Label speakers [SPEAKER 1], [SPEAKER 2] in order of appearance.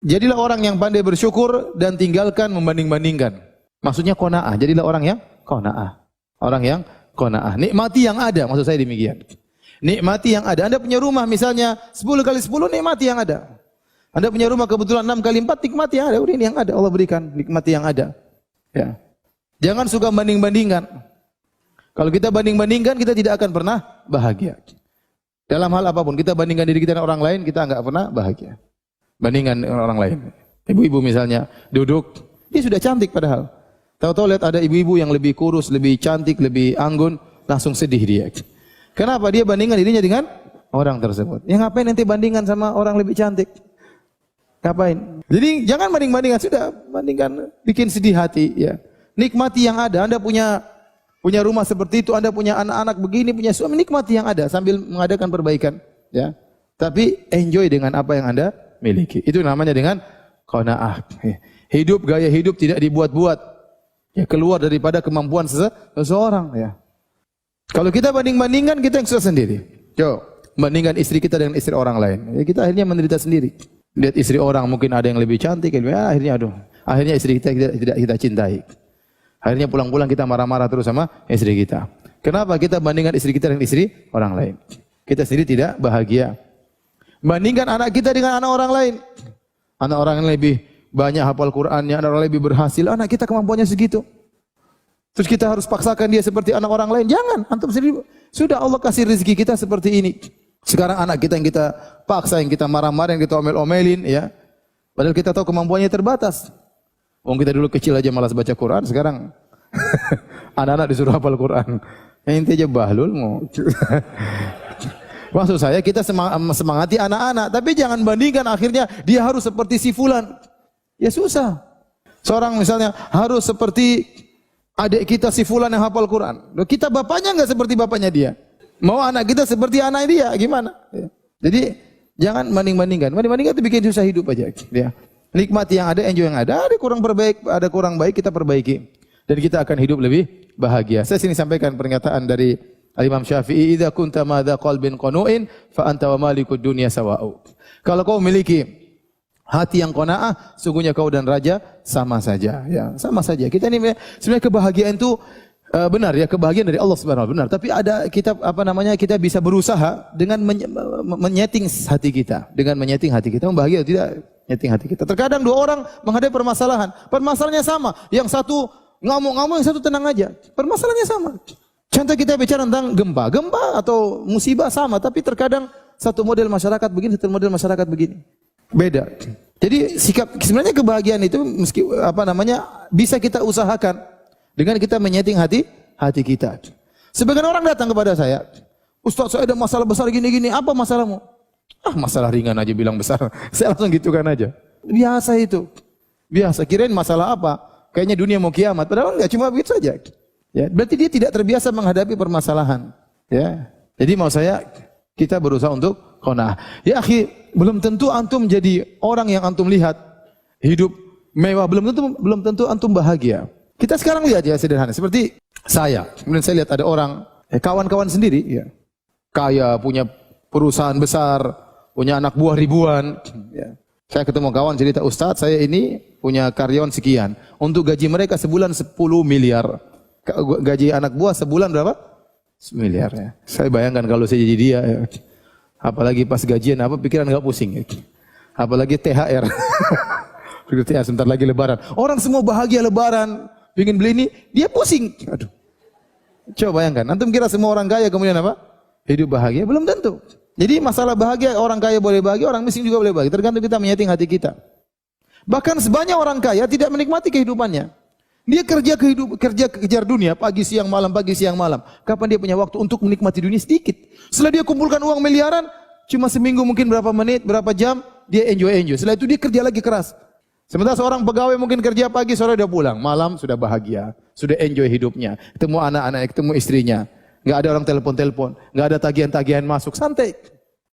[SPEAKER 1] Jadilah orang yang pandai bersyukur dan tinggalkan membanding-bandingkan. Maksudnya qanaah. Jadilah orang yang qanaah. Orang yang qanaah. Nikmati yang ada, maksud saya demikian. Nikmati yang ada. Anda punya rumah misalnya 10 kali 10, nikmati yang ada. Anda punya rumah kebetulan 6 kali 4, nikmati yang ada. Udah ini yang ada, Allah berikan, nikmati yang ada. Ya. Jangan suka banding-bandingkan. Kalau kita banding-bandingkan, kita tidak akan pernah bahagia. Dalam hal apapun, kita bandingkan diri kita dengan orang lain, kita enggak pernah bahagia. Bandingkan dengan orang lain. Ibu-ibu misalnya duduk, dia sudah cantik padahal. Tahu-tahu lihat ada ibu-ibu yang lebih kurus, lebih cantik, lebih anggun, langsung sedih dia. Kenapa? Dia bandingkan dirinya dengan orang tersebut. Ya ngapain nanti bandingkan sama orang lebih cantik? Ngapain? Jadi jangan banding-bandingkan, sudah bandingkan, bikin sedih hati. Ya. Nikmati yang ada. Anda punya rumah seperti itu, Anda punya anak-anak begini, punya suami, nikmati yang ada sambil mengadakan perbaikan. Ya. Tapi enjoy dengan apa yang Anda miliki. Itu namanya dengan qanaah. Hidup, gaya hidup tidak dibuat-buat. Ya, keluar daripada kemampuan seseorang. Ya. Kalau kita banding-bandingkan, kita yang susah sendiri. Coba bandingkan istri kita dengan istri orang lain. Ya, kita akhirnya menderita sendiri. Lihat istri orang mungkin ada yang lebih cantik, akhirnya istri kita tidak kita cintai. Akhirnya pulang-pulang kita marah-marah terus sama istri kita. Kenapa? Kita bandingkan istri kita dengan istri orang lain. Kita sendiri tidak bahagia. Bandingkan anak kita dengan anak orang lain. Anak orang yang lebih banyak hafal Qur'annya, anak orang lebih berhasil, anak kita kemampuannya segitu. Terus kita harus paksakan dia seperti anak orang lain. Jangan, antum sendiri sudah Allah kasih rezeki kita seperti ini. Sekarang anak kita yang kita paksa, yang kita marah-marah, yang kita omel-omelin, ya. Padahal kita tahu kemampuannya terbatas. Kita dulu kecil aja malas baca Quran, sekarang anak-anak disuruh hafal Quran. Ente aja bahlul mau. Maksud saya kita semangati anak-anak, tapi jangan bandingkan akhirnya dia harus seperti si fulan. Ya susah. Seorang misalnya harus seperti adik kita si fulan yang hafal Quran. Loh, kita bapaknya enggak seperti bapaknya dia. Mau anak kita seperti anak dia, gimana? Ya. Jadi jangan banding-bandingkan. Banding-bandingkan itu bikin susah hidup aja. Ya. Nikmati yang ada, enjoy yang ada. Ada kurang baik, kita perbaiki. Dan kita akan hidup lebih bahagia. Saya sini sampaikan pernyataan dari Imam Syafi'i, "Idza kunta madza qalbin qanu'in fa anta wa malikud dunya sawa'u." Kalau kau memiliki hati yang qanaah, sungguhnya kau dan raja sama saja. Ya, sama saja. Kita ini sebenarnya kebahagiaan itu benar ya, kebahagiaan dari Allah Subhanahu wa taala benar, tapi ada kita bisa berusaha dengan menyeting hati kita, membahagia atau tidak nyeting hati kita. Terkadang dua orang menghadapi permasalahan, permasalahannya sama, yang satu ngamuk-ngamuk, yang satu tenang aja. Permasalahannya sama. Contoh kita bicara tentang gempa atau musibah sama, tapi terkadang satu model masyarakat begini, satu model masyarakat begini. Beda. Jadi sebenarnya kebahagiaan itu bisa kita usahakan dengan kita menyeting hati kita. Sebagian orang datang kepada saya, "Ustaz, saya ada masalah besar gini-gini." "Apa masalahmu?" "Ah, masalah ringan aja bilang besar." Saya langsung gitukan aja. Biasa itu. Biasa. Kirain masalah apa? Kayaknya dunia mau kiamat. Padahal enggak, cuma begitu saja. Ya, berarti dia tidak terbiasa menghadapi permasalahan. Ya. Jadi mau saya kita berusaha untuk qanaah. Ya akhi, belum tentu antum jadi orang yang antum lihat hidup mewah, belum tentu antum bahagia. Kita sekarang lihat ya sederhana, seperti saya. Kemudian saya lihat ada orang, kawan-kawan sendiri, ya, kaya, punya perusahaan besar, punya anak buah ribuan. Ya. Saya ketemu kawan cerita, "Ustaz, saya ini punya karyawan sekian. Untuk gaji mereka sebulan 10 miliar. Gaji anak buah sebulan berapa? 10 miliar." Ya. Saya bayangkan kalau saya jadi dia, ya. Apalagi pas gajian pikiran enggak pusing. Ya. Apalagi THR. Sebentar lagi lebaran. Orang semua bahagia lebaran. Ingin beli ini, dia pusing. Aduh. Coba bayangkan, antum kira semua orang kaya kemudian apa? Hidup bahagia? Belum tentu. Jadi masalah bahagia, orang kaya boleh bahagia, orang miskin juga boleh bahagia. Tergantung kita menyeting hati kita. Bahkan sebanyak orang kaya tidak menikmati kehidupannya. Dia kerja kejar dunia, pagi siang malam. Kapan dia punya waktu untuk menikmati dunia? Sedikit. Setelah dia kumpulkan uang miliaran, cuma seminggu mungkin berapa menit, berapa jam, dia enjoy. Setelah itu dia kerja lagi keras. Sementara seorang pegawai mungkin kerja pagi, sore udah pulang, malam sudah bahagia, sudah enjoy hidupnya, ketemu anak-anaknya, ketemu istrinya, nggak ada orang telepon, nggak ada tagihan-tagihan masuk, santai.